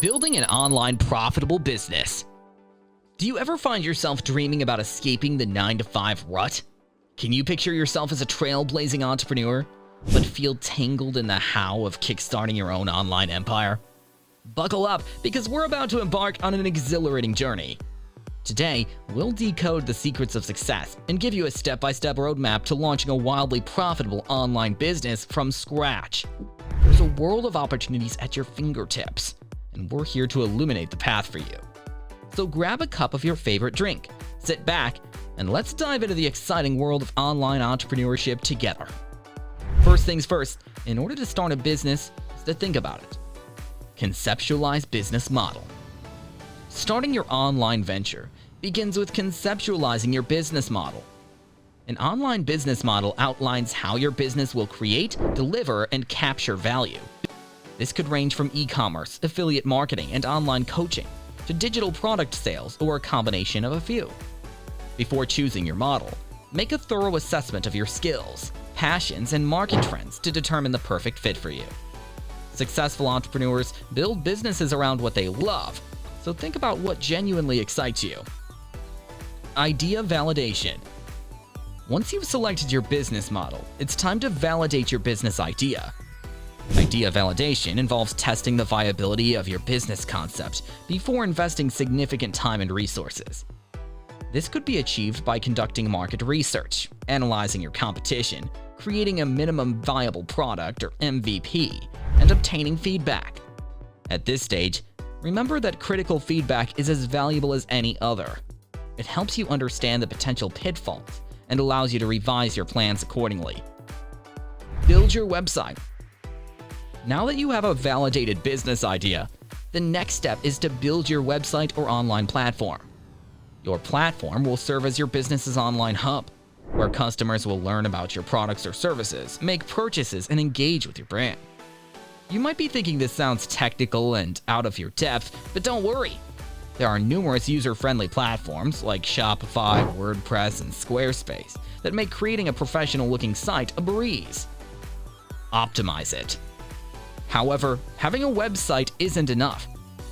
Building an online profitable business. Do you ever find yourself dreaming about escaping the 9-to-5 rut? Can you picture yourself as a trailblazing entrepreneur, but feel tangled in the how of kickstarting your own online empire? Buckle up, because we're about to embark on an exhilarating journey. Today, we'll decode the secrets of success and give you a step-by-step roadmap to launching a wildly profitable online business from scratch. There's a world of opportunities at your fingertips, and we're here to illuminate the path for you. So grab a cup of your favorite drink, sit back, and let's dive into the exciting world of online entrepreneurship together. First things first, in order to start a business, is to think about it. Conceptualize business model. Starting your online venture begins with conceptualizing your business model. An online business model outlines how your business will create, deliver, and capture value. This could range from e-commerce, affiliate marketing, and online coaching, to digital product sales, or a combination of a few. Before choosing your model, make a thorough assessment of your skills, passions, and market trends to determine the perfect fit for you. Successful entrepreneurs build businesses around what they love, so think about what genuinely excites you. Idea validation. Once you've selected your business model, it's time to validate your business idea. Idea validation involves testing the viability of your business concept before investing significant time and resources. This could be achieved by conducting market research, analyzing your competition, creating a minimum viable product or MVP, and obtaining feedback. At this stage, remember that critical feedback is as valuable as any other. It helps you understand the potential pitfalls and allows you to revise your plans accordingly. Build your website. Now that you have a validated business idea, the next step is to build your website or online platform. Your platform will serve as your business's online hub, where customers will learn about your products or services, make purchases, and engage with your brand. You might be thinking this sounds technical and out of your depth, but don't worry. There are numerous user-friendly platforms like Shopify, WordPress, and Squarespace that make creating a professional-looking site a breeze. Optimize it. However, having a website isn't enough.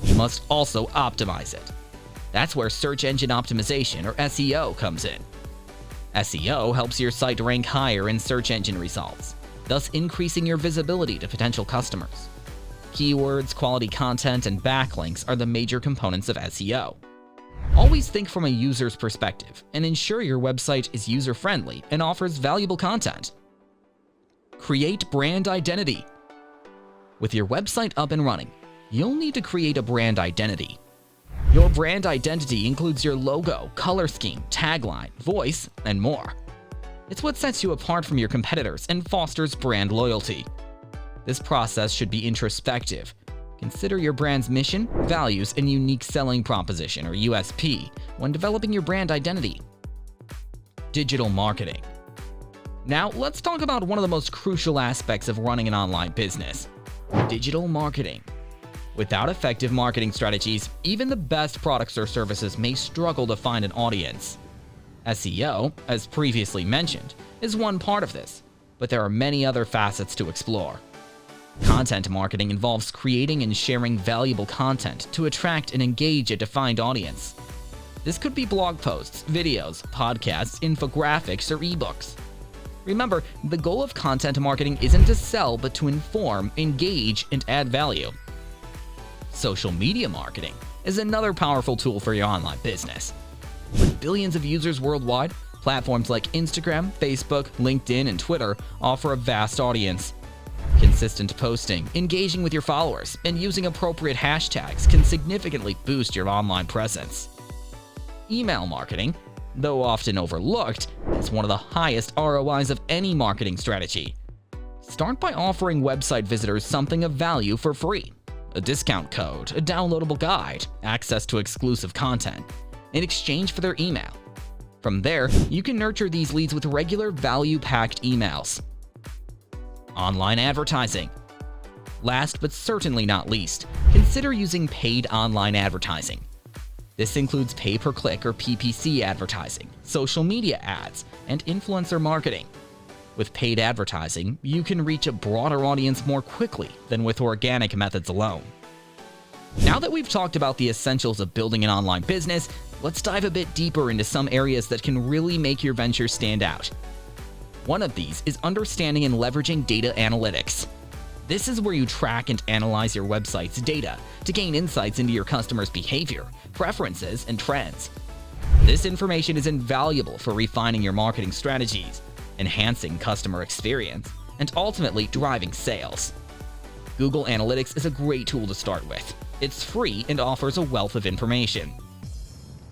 You must also optimize it. That's where search engine optimization, or SEO, comes in. SEO helps your site rank higher in search engine results, thus increasing your visibility to potential customers. Keywords, quality content, and backlinks are the major components of SEO. Always think from a user's perspective and ensure your website is user-friendly and offers valuable content. Create brand identity. With your website up and running, you'll need to create a brand identity. Your brand identity includes your logo, color scheme, tagline, voice, and more. It's what sets you apart from your competitors and fosters brand loyalty. This process should be introspective. Consider your brand's mission, values, and unique selling proposition, or USP, when developing your brand identity. Digital marketing. Now, let's talk about one of the most crucial aspects of running an online business: digital marketing. Without effective marketing strategies, even the best products or services may struggle to find an audience. SEO, as previously mentioned, is one part of this, but there are many other facets to explore. Content marketing involves creating and sharing valuable content to attract and engage a defined audience. This could be blog posts, videos, podcasts, infographics, or ebooks. Remember, the goal of content marketing isn't to sell, but to inform, engage, and add value. Social media marketing is another powerful tool for your online business. With billions of users worldwide, platforms like Instagram, Facebook, LinkedIn, and Twitter offer a vast audience. Consistent posting, engaging with your followers, and using appropriate hashtags can significantly boost your online presence. Email marketing, though often overlooked, is one of the highest ROIs of any marketing strategy. Start by offering website visitors something of value for free: a discount code, a downloadable guide, access to exclusive content, in exchange for their email. From there, you can nurture these leads with regular value-packed emails. Online advertising. Last but certainly not least, consider using paid online advertising. This includes pay-per-click or PPC advertising, social media ads, and influencer marketing. With paid advertising, you can reach a broader audience more quickly than with organic methods alone. Now that we've talked about the essentials of building an online business, let's dive a bit deeper into some areas that can really make your venture stand out. One of these is understanding and leveraging data analytics. This is where you track and analyze your website's data to gain insights into your customers' behavior, preferences, and trends. This information is invaluable for refining your marketing strategies, enhancing customer experience, and ultimately driving sales. Google Analytics is a great tool to start with. It's free and offers a wealth of information.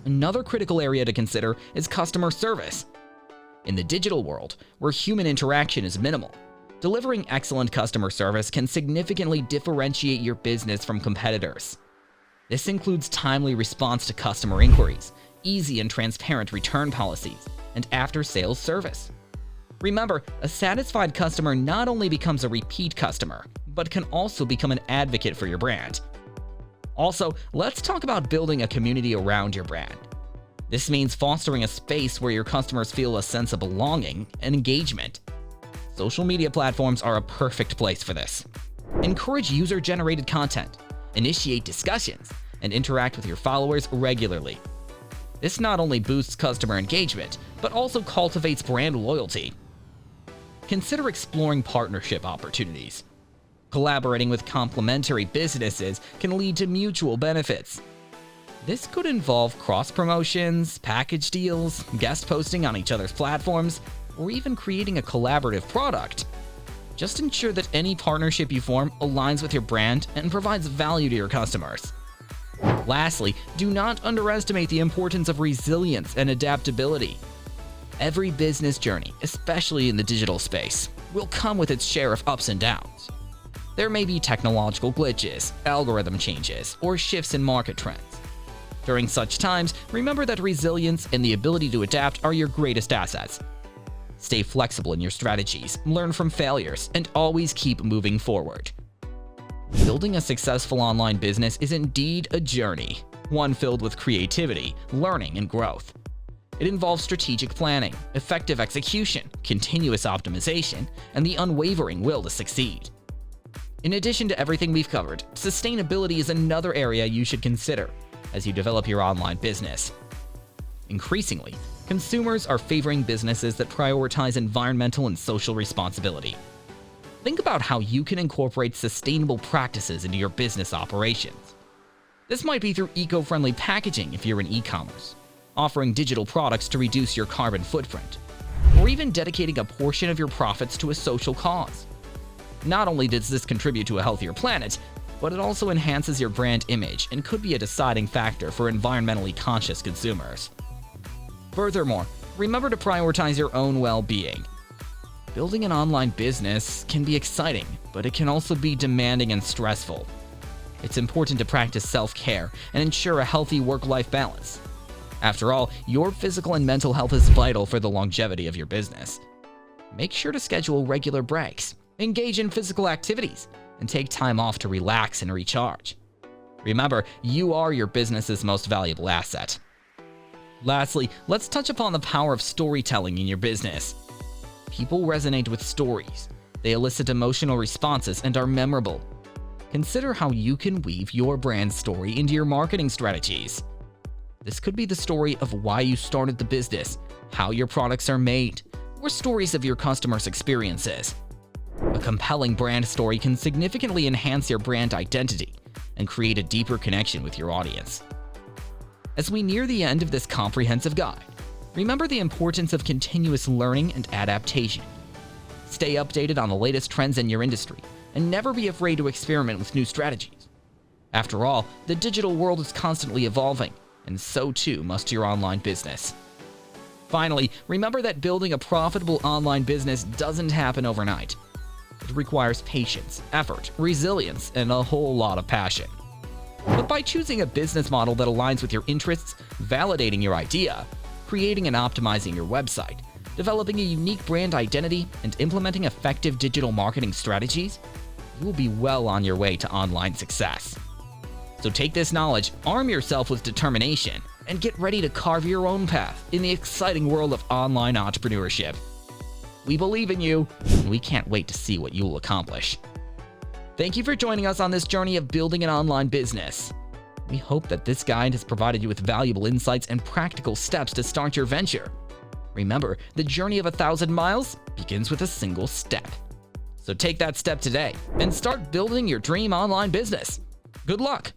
Another critical area to consider is customer service. In the digital world, where human interaction is minimal, delivering excellent customer service can significantly differentiate your business from competitors. This includes timely response to customer inquiries, easy and transparent return policies, and after-sales service. Remember, a satisfied customer not only becomes a repeat customer, but can also become an advocate for your brand. Also, let's talk about building a community around your brand. This means fostering a space where your customers feel a sense of belonging and engagement. Social media platforms are a perfect place for this. Encourage user-generated content, initiate discussions, and interact with your followers regularly. This not only boosts customer engagement, but also cultivates brand loyalty. Consider exploring partnership opportunities. Collaborating with complementary businesses can lead to mutual benefits. This could involve cross-promotions, package deals, guest posting on each other's platforms, or even creating a collaborative product. Just ensure that any partnership you form aligns with your brand and provides value to your customers. Lastly, do not underestimate the importance of resilience and adaptability. Every business journey, especially in the digital space, will come with its share of ups and downs. There may be technological glitches, algorithm changes, or shifts in market trends. During such times, remember that resilience and the ability to adapt are your greatest assets. Stay flexible in your strategies, learn from failures, and always keep moving forward. Building a successful online business is indeed a journey, one filled with creativity, learning, and growth. It involves strategic planning, effective execution, continuous optimization, and the unwavering will to succeed. In addition to everything we've covered, sustainability is another area you should consider as you develop your online business. Increasingly, consumers are favoring businesses that prioritize environmental and social responsibility. Think about how you can incorporate sustainable practices into your business operations. This might be through eco-friendly packaging if you're in e-commerce, offering digital products to reduce your carbon footprint, or even dedicating a portion of your profits to a social cause. Not only does this contribute to a healthier planet, but it also enhances your brand image and could be a deciding factor for environmentally conscious consumers. Furthermore, remember to prioritize your own well-being. Building an online business can be exciting, but it can also be demanding and stressful. It's important to practice self-care and ensure a healthy work-life balance. After all, your physical and mental health is vital for the longevity of your business. Make sure to schedule regular breaks, engage in physical activities, and take time off to relax and recharge. Remember, you are your business's most valuable asset. Lastly, let's touch upon the power of storytelling in your business. People resonate with stories. They elicit emotional responses and are memorable. Consider how you can weave your brand story into your marketing strategies. This could be the story of why you started the business, how your products are made, or stories of your customers' experiences. A compelling brand story can significantly enhance your brand identity and create a deeper connection with your audience. As we near the end of this comprehensive guide, remember the importance of continuous learning and adaptation. Stay updated on the latest trends in your industry and never be afraid to experiment with new strategies. After all, the digital world is constantly evolving, and so too must your online business. Finally, remember that building a profitable online business doesn't happen overnight. It requires patience, effort, resilience, and a whole lot of passion. But by choosing a business model that aligns with your interests, validating your idea, creating and optimizing your website, developing a unique brand identity, and implementing effective digital marketing strategies, you will be well on your way to online success. So take this knowledge, arm yourself with determination, and get ready to carve your own path in the exciting world of online entrepreneurship. We believe in you, and we can't wait to see what you will accomplish. Thank you for joining us on this journey of building an online business. We hope that this guide has provided you with valuable insights and practical steps to start your venture. Remember, the journey of 1,000 miles begins with a single step. So take that step today and start building your dream online business. Good luck!